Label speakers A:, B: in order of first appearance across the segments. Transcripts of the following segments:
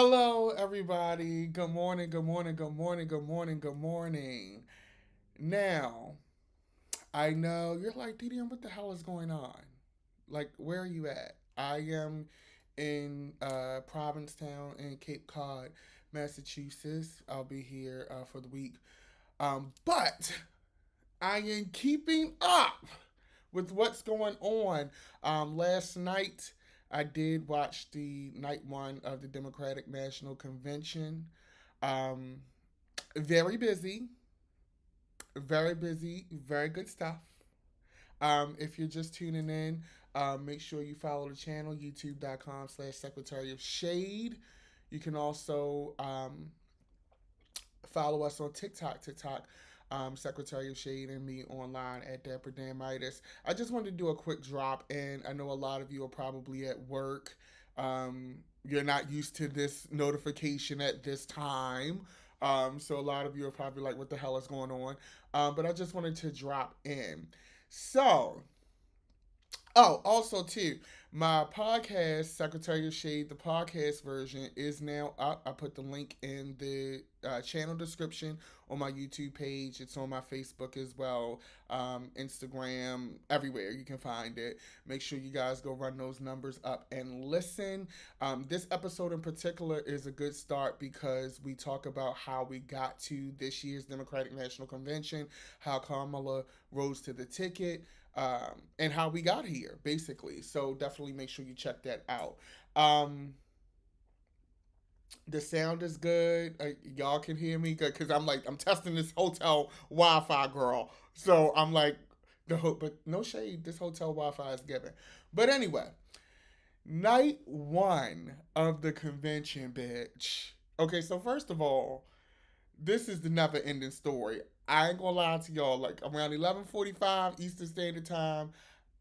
A: Hello, everybody. Good morning, good morning, good morning, good morning, good morning. Now, I know you're like, DDM, what the hell is going on? Like, where are you at? I am in Provincetown in Cape Cod, Massachusetts. I'll be here for the week. But I am keeping up with what's going on. Last night, I did watch the night one of the Democratic National Convention. Um, very busy, very busy, very good stuff. If you're just tuning in, make sure you follow the channel, youtube.com/Secretary of Shade. You can also follow us on TikTok, Secretary of Shade, and me online at Dapper Damitis. I just wanted to do a quick drop, and I know a lot of you are probably at work. You're not used to this notification at this time. So a lot of you are probably like, what the hell is going on? But I just wanted to drop in. So, oh, also too, my podcast, Secretary of Shade, the podcast version is now up. I put the link in the channel description on my YouTube page. It's on my Facebook as well, Instagram, everywhere you can find it. Make sure you guys go run those numbers up and listen. This episode in particular is a good start because we talk about how we got to this year's Democratic National Convention, how Kamala rose to the ticket, and how we got here, basically. So definitely make sure you check that out. The sound is good. Y'all can hear me good because I'm testing this hotel Wi-Fi, girl. So I'm like but no shade. This hotel Wi-Fi is given. But anyway, night one of the convention, bitch. Okay, so first of all, this is the never ending story. I ain't gonna lie to y'all. Like around 11:45 Eastern Standard Time,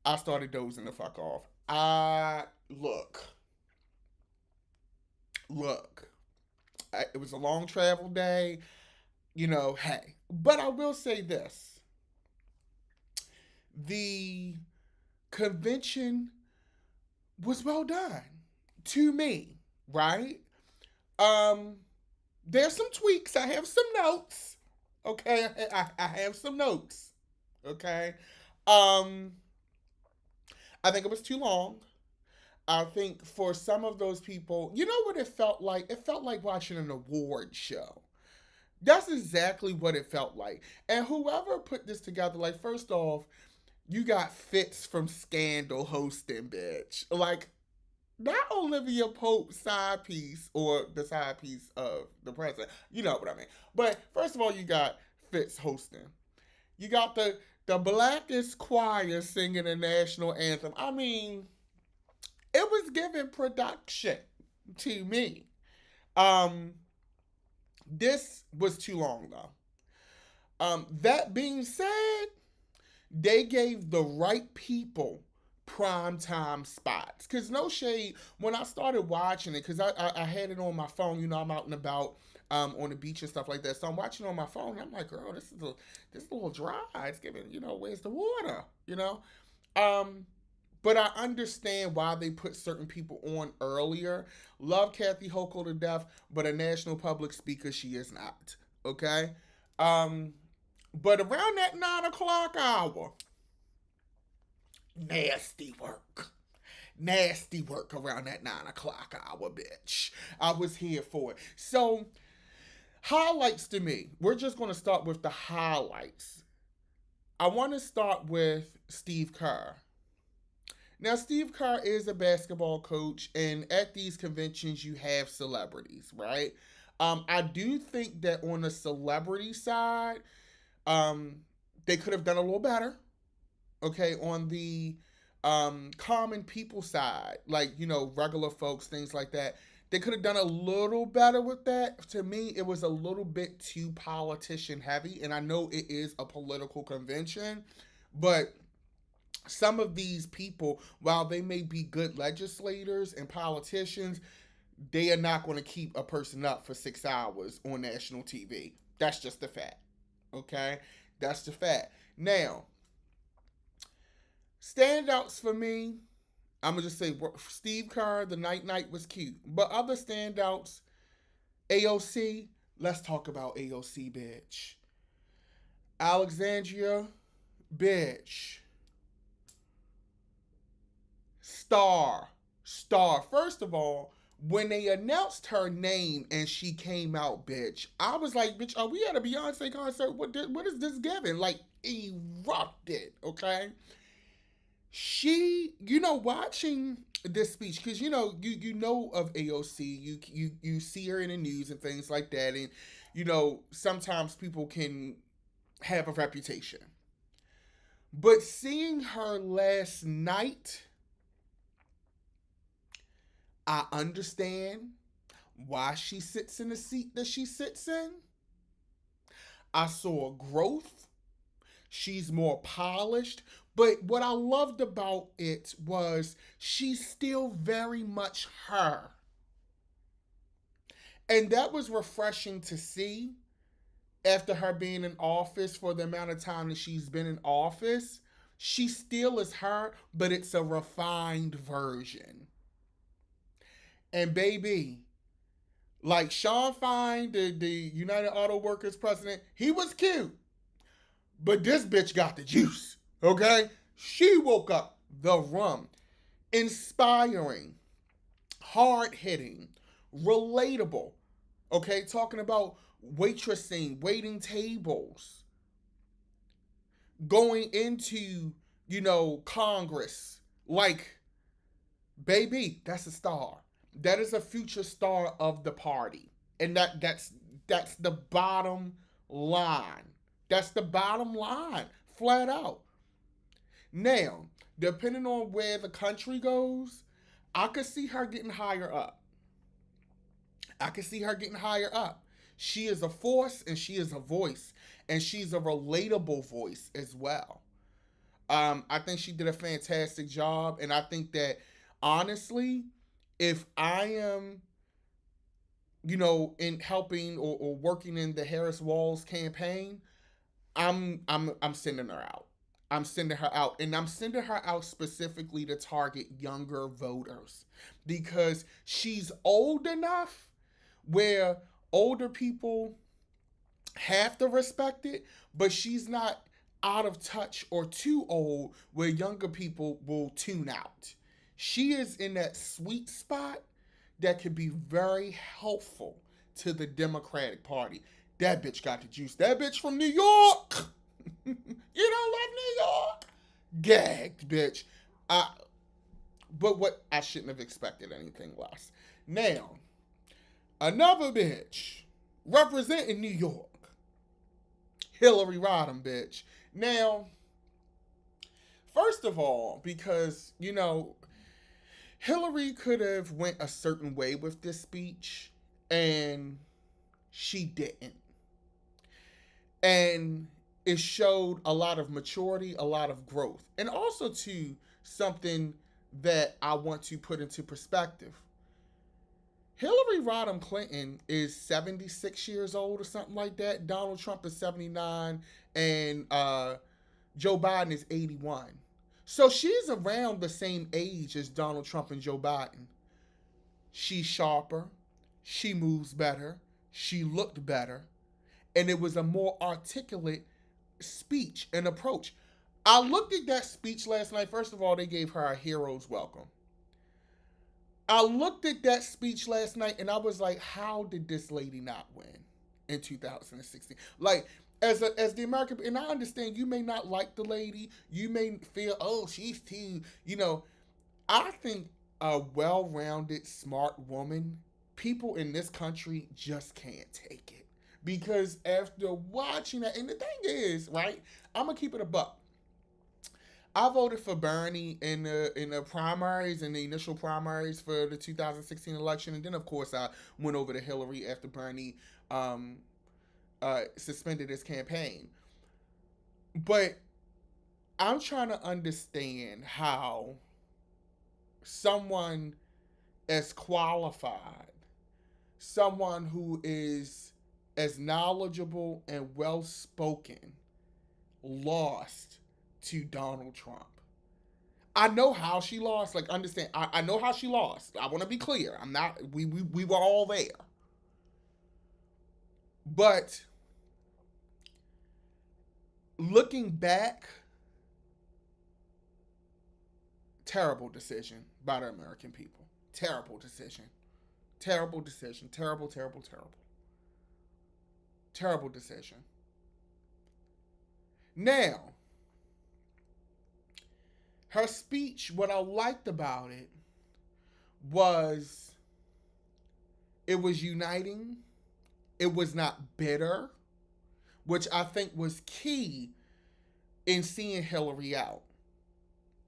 A: I started dozing the fuck off. I look. It was a long travel day. Hey. But I will say this: the convention was well done to me, right? Um, there's some tweaks. I have some notes. Okay, I have some notes. Okay, um, I think it was too long. I think for some of those people, you know what it felt like? It felt like watching an award show. That's exactly what it felt like. And whoever put this together, like, first off, you got Fitz from Scandal hosting, bitch. Like, not Olivia Pope's side piece or the side piece of the president. You know what I mean. But first of all, you got Fitz hosting. You got the blackest choir singing the national anthem. I mean, it was giving production to me. Um, this was too long though. That being said, they gave the right people prime time spots. Cause no shade, when I started watching it, cause I had it on my phone. I'm out and about on the beach and stuff like that. So I'm watching on my phone. And I'm like, girl, this is a little dry. It's giving, where's the water? Um, but I understand why they put certain people on earlier. Love Kathy Hochul to death, but a national public speaker she is not. Okay. Um, but around that 9 o'clock hour, nasty work. Nasty work around that 9 o'clock hour, bitch. I was here for it. So, highlights to me. We're just going to start with the highlights. I want to start with Steve Kerr. Now, Steve Kerr is a basketball coach, and at these conventions, you have celebrities, right? I do think that on the celebrity side, um, they could have done a little better. Okay, on the common people side, like regular folks, things like that, they could have done a little better with that. To me, it was a little bit too politician heavy, and I know it is a political convention, but some of these people, while they may be good legislators and politicians, they are not going to keep a person up for 6 hours on national TV. That's just the fact. Okay? That's the fact. Now, standouts for me, I'm going to just say Steve Kerr, the night was cute. But other standouts, AOC, let's talk about AOC, bitch. Alexandria, bitch. Star. Star. First of all, when they announced her name and she came out, bitch, I was like, bitch, are we at a Beyonce concert? What is this giving? Like, erupted, okay? Watching this speech, because you know of AOC, you see her in the news and things like that, and sometimes people can have a reputation. But seeing her last night, I understand why she sits in the seat that she sits in. I saw growth. She's more polished. But what I loved about it was she's still very much her. And that was refreshing to see after her being in office for the amount of time that she's been in office. She still is her, but it's a refined version. And baby, like Sean Fine, the United Auto Workers president, he was cute. But this bitch got the juice, okay? She woke up the room. Inspiring, hard hitting, relatable, okay? Talking about waitressing, waiting tables, going into, Congress. Like, baby, that's a star. That is a future star of the party. And that's the bottom line. That's the bottom line, flat out. Now, depending on where the country goes, I could see her getting higher up. I could see her getting higher up. She is a force and she is a voice. And she's a relatable voice as well. I think she did a fantastic job. And I think that, honestly, if I am, in helping or working in the Harris Walls campaign, I'm sending her out. I'm sending her out. And I'm sending her out specifically to target younger voters. Because she's old enough where older people have to respect it, but she's not out of touch or too old where younger people will tune out. She is in that sweet spot that could be very helpful to the Democratic Party. That bitch got the juice. That bitch from New York. You don't love New York? Gagged, bitch. But what, I shouldn't have expected anything less. Now, another bitch representing New York. Hillary Rodham, bitch. Now, first of all, because, Hillary could have went a certain way with this speech, and she didn't. And it showed a lot of maturity, a lot of growth. And also, too, something that I want to put into perspective. Hillary Rodham Clinton is 76 years old or something like that. Donald Trump is 79, and Joe Biden is 81. So she's around the same age as Donald Trump and Joe Biden. She's sharper. She moves better. She looked better. And it was a more articulate speech and approach. I looked at that speech last night. First of all, they gave her a hero's welcome. I looked at that speech last night and I was like, how did this lady not win in 2016? Like, as the American, and I understand you may not like the lady, you may feel, oh, she's too, I think a well-rounded, smart woman, people in this country just can't take it. Because after watching that, and the thing is, right, I'm going to keep it a buck. I voted for Bernie in the primaries, in the initial primaries for the 2016 election. And then, of course, I went over to Hillary after Bernie suspended his campaign. But I'm trying to understand how someone as qualified, someone who is as knowledgeable and well-spoken, lost to Donald Trump. I know how she lost. Like, understand, I know how she lost. I want to be clear. I'm not, we were all there. But looking back, terrible decision by the American people. Terrible decision. Terrible decision. Terrible, terrible, terrible. Terrible decision. Now, her speech, what I liked about it was it was uniting. It was not bitter, which I think was key in seeing Hillary out.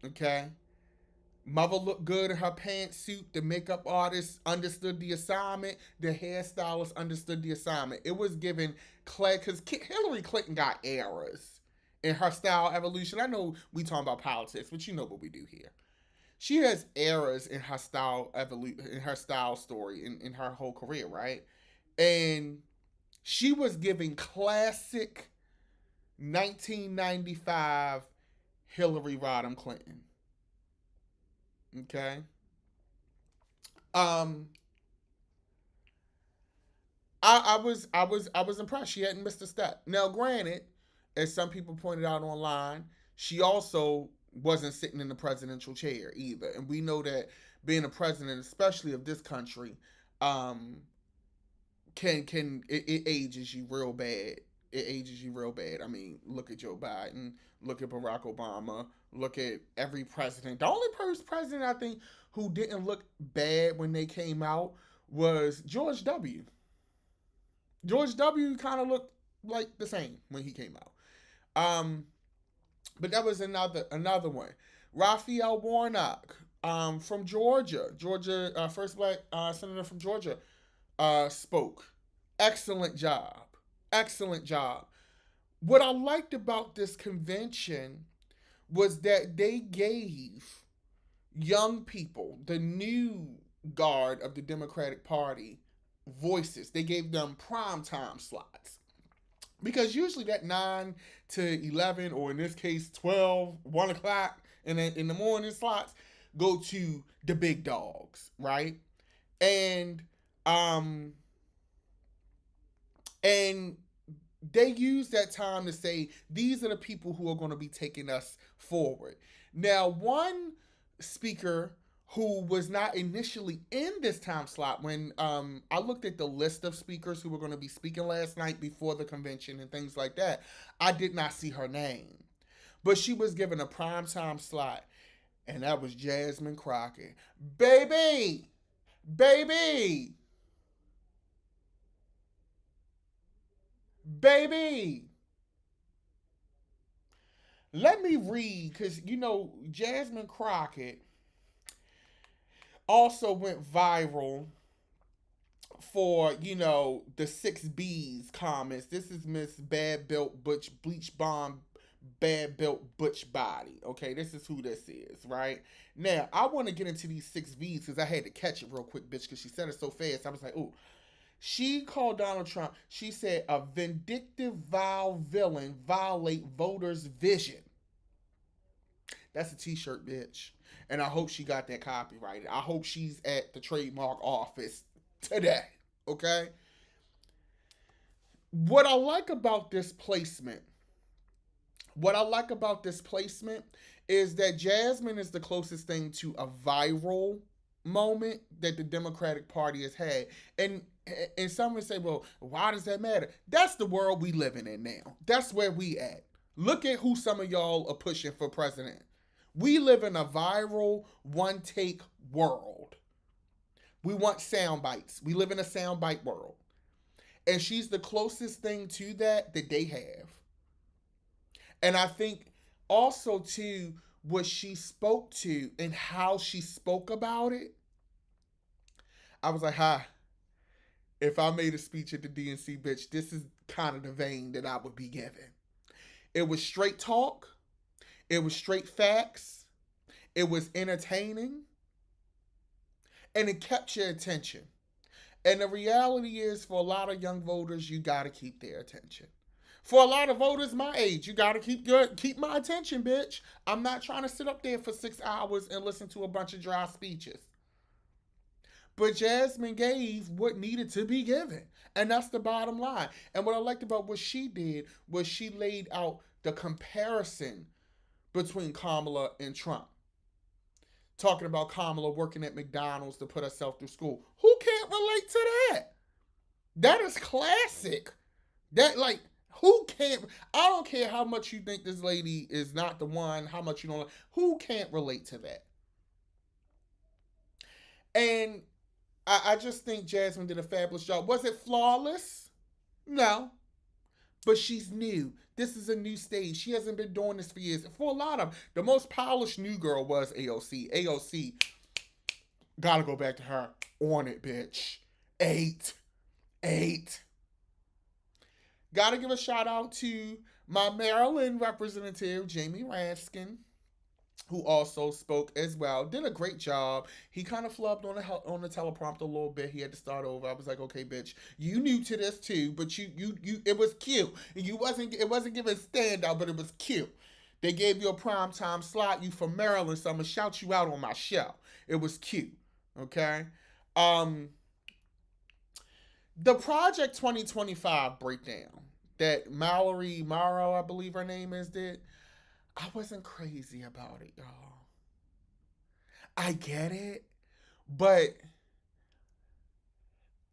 A: Okay? Mother looked good in her pantsuit. The makeup artist understood the assignment. The hairstylist understood the assignment. It was given clay because Hillary Clinton got errors in her style evolution. I know we talking about politics, but you know what we do here. She has errors in her style evolution, in her style story, in her whole career, right? And she was giving classic 1995 Hillary Rodham Clinton. Okay. Um, I was impressed. She hadn't missed a step. Now, granted, as some people pointed out online, she also wasn't sitting in the presidential chair either. And we know that being a president, especially of this country, um, it ages you real bad. It ages you real bad. I mean, look at Joe Biden, look at Barack Obama, look at every president. The only president I think who didn't look bad when they came out was George W. George W. kind of looked like the same when he came out. Um, but that was another one. Raphael Warnock, from Georgia, first black senator from Georgia, spoke. Excellent job. Excellent job. What I liked about this convention was that they gave young people, the new guard of the Democratic Party, voices. They gave them prime time slots. Because usually that 9 to 11, or in this case 12, 1 o'clock in the morning slots, go to the big dogs, right? And um and they use that time to say these are the people who are going to be taking us forward. Now, one speaker who was not initially in this time slot, when I looked at the list of speakers who were going to be speaking last night before the convention and things like that, I did not see her name. But she was given a prime time slot, and that was Jasmine Crockett. Baby! Baby! Baby! Let me read, because, Jasmine Crockett also went viral for, the 6B's comments. This is Miss Bad Built Butch Bleach Bomb Bad Built Butch Body. Okay, this is who this is, right? Now, I want to get into these 6B's because I had to catch it real quick, bitch, because she said it so fast. I was like, oh. She called Donald Trump, she said, a vindictive, vile villain violate voters' vision. That's a t-shirt, bitch. And I hope she got that copyrighted. I hope she's at the trademark office today. Okay? What I like about this placement, is that Jasmine is the closest thing to a viral moment that the Democratic Party has had. And some would say, well, why does that matter? That's the world we living in now. That's where we at. Look at who some of y'all are pushing for president. We live in a viral, one-take world. We want sound bites. We live in a sound bite world. And she's the closest thing to that they have. And I think also, too, what she spoke to and how she spoke about it, I was like, hi. If I made a speech at the DNC, bitch, this is kind of the vein that I would be given. It was straight talk. It was straight facts. It was entertaining. And it kept your attention. And the reality is, for a lot of young voters, you got to keep their attention. For a lot of voters my age, you got to keep my attention, bitch. I'm not trying to sit up there for 6 hours and listen to a bunch of dry speeches. But Jasmine gave what needed to be given. And that's the bottom line. And what I liked about what she did was she laid out the comparison between Kamala and Trump. Talking about Kamala working at McDonald's to put herself through school. Who can't relate to that? That is classic. That, like, who can't? I don't care how much you think this lady is not the one, how much you don't. Who can't relate to that? And I just think Jasmine did a fabulous job. Was it flawless? No. But she's new. This is a new stage. She hasn't been doing this for years. For a lot of the most polished new girl was AOC. AOC, gotta go back to her. On it, bitch. Eight. Gotta give a shout out to my Maryland representative, Jamie Raskin, who also spoke as well. Did a great job. He kind of flubbed on the teleprompter a little bit. He had to start over. I was like, okay, bitch, you new to this too, but you it was cute. And it wasn't giving standout, but it was cute. They gave you a prime time slot. You from Maryland, so I'm gonna shout you out on my show. It was cute. Okay. The Project 2025 breakdown that Mallory Morrow, I believe her name is, did. I wasn't crazy about it, y'all. I get it, but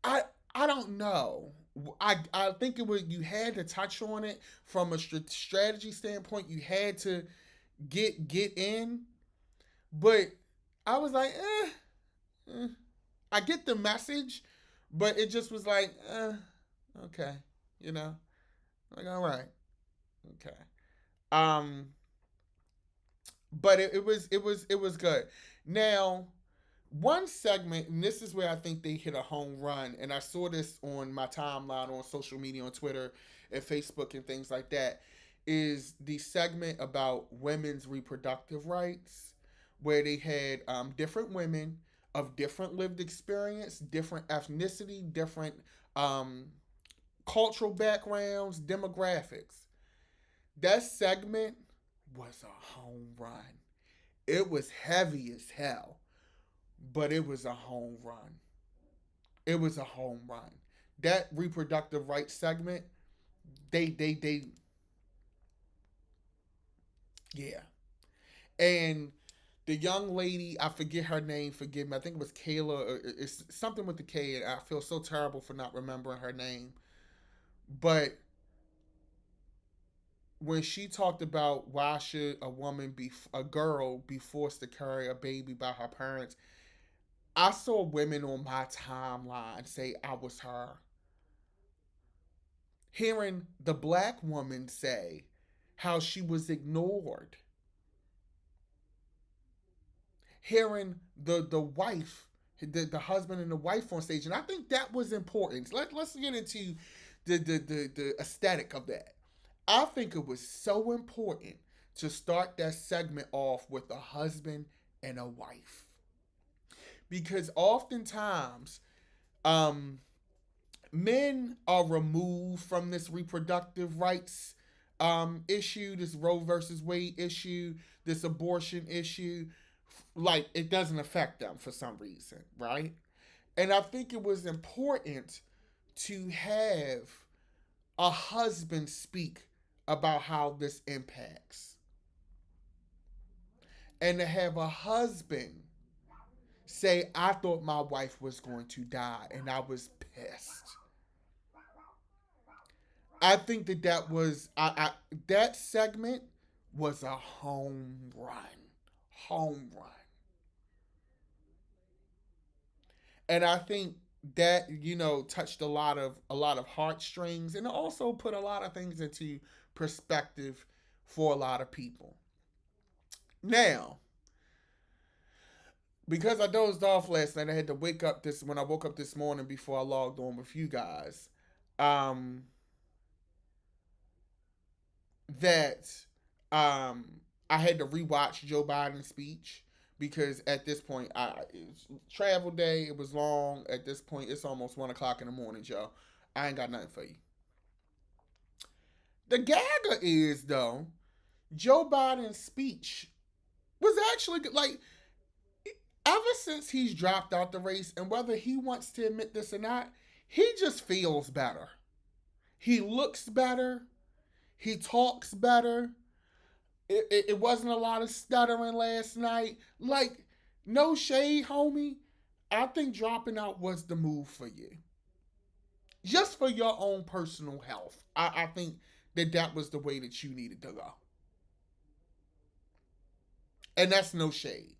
A: I I don't know. I think it was, you had to touch on it from a strategy standpoint. You had to get in, but I was like, I get the message, but it just was like, okay, you know, like, all right, okay. Um, but it was good. Now, one segment, and this is where I think they hit a home run, and I saw this on my timeline on social media, on Twitter and Facebook and things like that, is the segment about women's reproductive rights, where they had different women of different lived experience, different ethnicity, different um, cultural backgrounds, demographics. That segment was a home run. It was heavy as hell, but it was a home run. It was a home run. That reproductive rights segment, they yeah. And the young lady, I forget her name, forgive me, I think it was Kayla, it's something with the K, and I feel so terrible for not remembering her name. But when she talked about why should a girl be forced to carry a baby by her parents, I saw women on my timeline say I was her. Hearing the black woman say how she was ignored. Hearing the wife, the husband and the wife on stage. And I think that was important. Let's get into the aesthetic of that. I think it was so important to start that segment off with a husband and a wife. Because oftentimes, um, men are removed from this reproductive rights issue, this Roe versus Wade issue, this abortion issue. Like, it doesn't affect them for some reason, right? And I think it was important to have a husband speak about how this impacts, and to have a husband say, I thought my wife was going to die and I was pissed. I think that was that segment was a home run, and I think that, touched a lot of heartstrings, and also put a lot of things into perspective for a lot of people. Now, because I dozed off last night, I had to wake up this when I woke up this morning before I logged on with you guys. Um, that um, I had to rewatch Joe Biden's speech because at this point, it's travel day. It was long. At this point, it's almost 1 o'clock in the morning, Joe. I ain't got nothing for you. The gagger is, though, Joe Biden's speech was actually like, Ever since he's dropped out the race, and whether he wants to admit this or not, he just feels better. He looks better. He talks better. It wasn't a lot of stuttering last night. Like, no shade, homie. I think dropping out was the move for you. Just for your own personal health. I think that was the way that you needed to go. And that's no shade.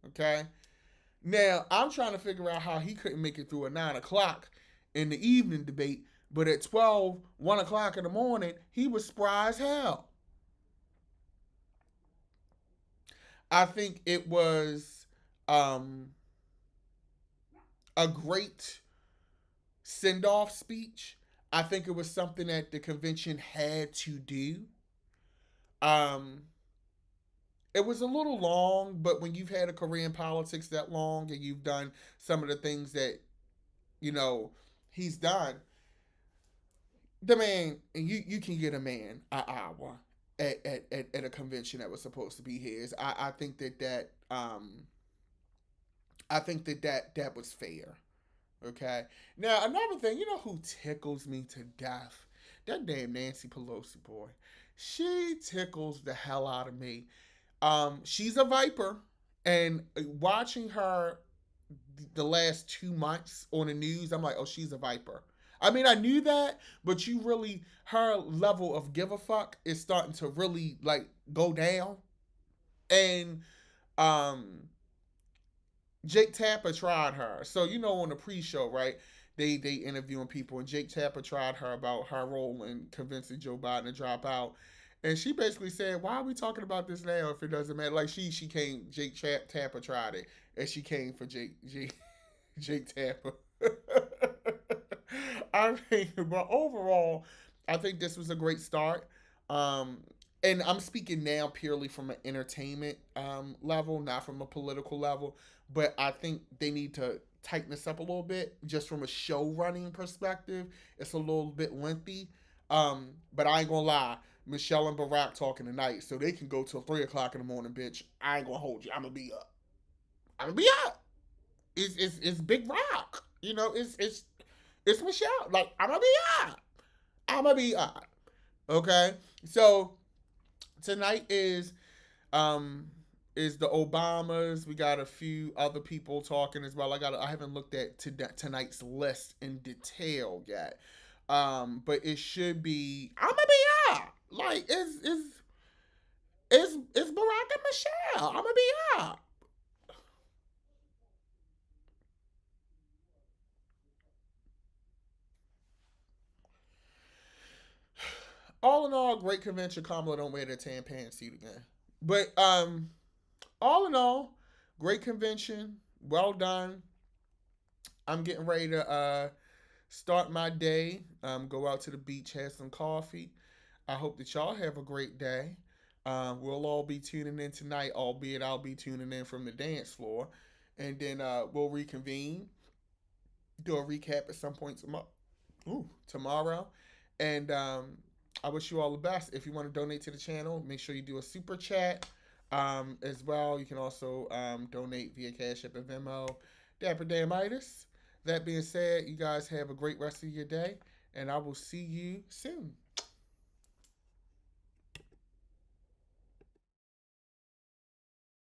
A: Okay? Now, I'm trying to figure out how he couldn't make it through a 9 o'clock in the evening debate, but at 12, 1 o'clock in the morning, he was spry as hell. I think it was a great send off speech. I think it was something that the convention had to do. Um, it was a little long, but when you've had a career in politics that long and you've done some of the things that, you know, he's done, the man, you can get a man an hour at a convention that was supposed to be his. I think that was fair. Okay. Now another thing, you know who tickles me to death? That damn Nancy Pelosi boy. She tickles the hell out of me. She's a viper, and watching her the last 2 months on the news, I'm like, oh, she's a viper. I mean, I knew that, but you really, her level of give a fuck is starting to really like go down. And um, Jake Tapper tried her. So you know on the pre-show, right? They interviewing people, and Jake Tapper tried her about her role in convincing Joe Biden to drop out. And she basically said, "Why are we talking about this now if it doesn't matter?" Like she came, Tapper tried it, and she came for Jake Tapper. I mean, but overall, I think this was a great start. Um, and I'm speaking now purely from an entertainment level, not from a political level. But I think they need to tighten this up a little bit, just from a show running perspective. It's a little bit lengthy. But I ain't gonna lie, Michelle and Barack talking tonight, so they can go till 3 o'clock in the morning, bitch. I ain't gonna hold you. I'm gonna be up. I'm gonna be up. It's Big Rock. You know, it's Michelle. Like, I'm gonna be up. I'm gonna be up. Okay. So tonight um is the Obamas. We got a few other people talking as well. I haven't looked at tonight's list in detail yet. But it should be. I'm gonna be up. Like it's Barack and Michelle. I'm gonna be up. All in all, great convention. Kamala don't wear that tan pantsuit again. But all in all, great convention. Well done. I'm getting ready to start my day. Go out to the beach, have some coffee. I hope that y'all have a great day. We'll all be tuning in tonight, albeit I'll be tuning in from the dance floor. And then we'll reconvene, do a recap at some point tomorrow. And I wish you all the best. If you want to donate to the channel, make sure you do a super chat as well. You can also donate via Cash App and Venmo. Dapper Damitis. That being said, you guys have a great rest of your day, and I will see you soon.